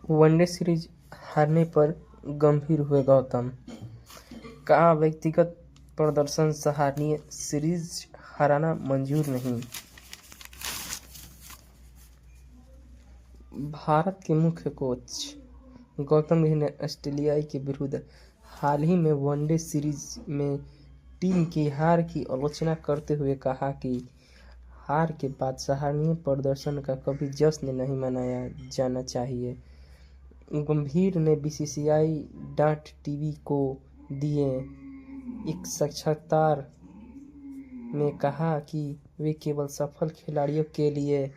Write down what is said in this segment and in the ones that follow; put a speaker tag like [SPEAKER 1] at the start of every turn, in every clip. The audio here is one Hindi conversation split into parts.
[SPEAKER 1] वनडे सीरीज हारने पर गंभीर हुए गौतम, कहा व्यक्तिगत प्रदर्शन सराहनीय, सीरीज हराना मंजूर नहीं। भारत के मुख्य कोच गौतम गंभीर ने ऑस्ट्रेलिया के विरुद्ध हाल ही में वनडे सीरीज में टीम की हार की आलोचना करते हुए कहा कि हार के बाद सराहनीय प्रदर्शन का कभी जश्न नहीं मनाया जाना चाहिए। गंभीर ने बीसीसीआई टीवी को दिए एक साक्षात्कार में कहा कि वे केवल सफल खिलाड़ियों के लिए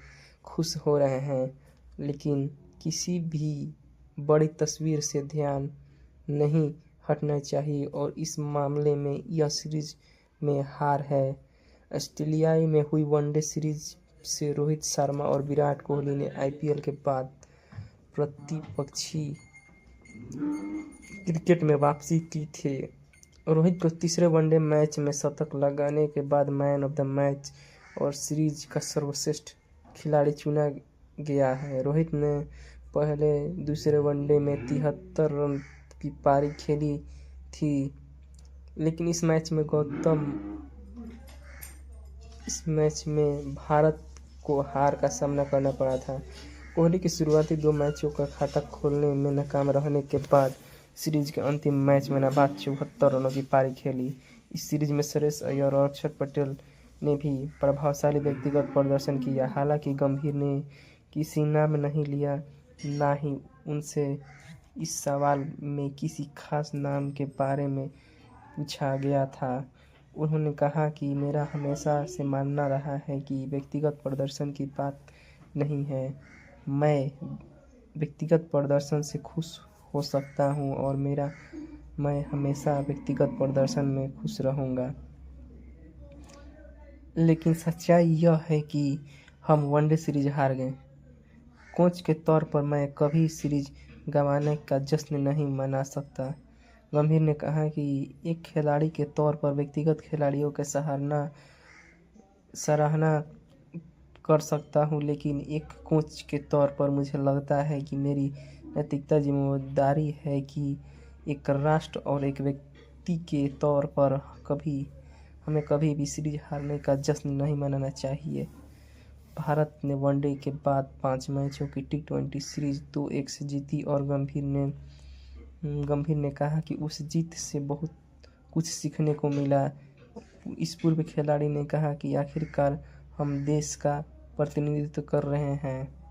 [SPEAKER 1] खुश हो रहे हैं, लेकिन किसी भी बड़ी तस्वीर से ध्यान नहीं हटना चाहिए और इस मामले में यह सीरीज में हार है। ऑस्ट्रेलिया में हुई वनडे सीरीज से रोहित शर्मा और विराट कोहली ने आईपीएल के बाद प्रतिपक्षी क्रिकेट में वापसी की थी। रोहित को तीसरे वनडे मैच में शतक लगाने के बाद मैन ऑफ द मैच और सीरीज का सर्वश्रेष्ठ खिलाड़ी चुना गया है। रोहित ने पहले दूसरे वनडे में 73 रन की पारी खेली थी, लेकिन इस मैच में भारत को हार का सामना करना पड़ा था। कोहली की शुरुआती 2 मैचों का खाता खोलने में नाकाम रहने के बाद सीरीज के अंतिम मैच में नाबाद 74 रनों की पारी खेली। इस सीरीज में श्रेयस अय्यर और अक्षर पटेल ने भी प्रभावशाली व्यक्तिगत प्रदर्शन किया। हालांकि गंभीर ने किसी नाम नहीं लिया, ना ही उनसे इस सवाल में किसी खास नाम के बारे में पूछा गया था। उन्होंने कहा कि मेरा हमेशा से मानना रहा है कि व्यक्तिगत प्रदर्शन की बात नहीं है। मैं व्यक्तिगत प्रदर्शन से खुश हो सकता हूं और मैं हमेशा व्यक्तिगत प्रदर्शन में खुश रहूंगा। लेकिन सच्चाई यह है कि हम वनडे सीरीज हार गए। कोच के तौर पर मैं कभी सीरीज गंवाने का जश्न नहीं मना सकता। गंभीर ने कहा कि एक खिलाड़ी के तौर पर व्यक्तिगत खिलाड़ियों के सराहना कर सकता हूं, लेकिन एक कोच के तौर पर मुझे लगता है कि मेरी नैतिक जिम्मेदारी है कि एक राष्ट्र और एक व्यक्ति के तौर पर हमें कभी भी सीरीज हारने का जश्न नहीं मनाना चाहिए। भारत ने वनडे के बाद 5 मैचों की टी20 सीरीज 2-1 से जीती और गंभीर ने कहा कि उस जीत से बहुत कुछ सीखने को मिला। इस पूर्व खिलाड़ी ने कहा कि आखिरकार हम देश का प्रतिनिधित्व कर रहे हैं।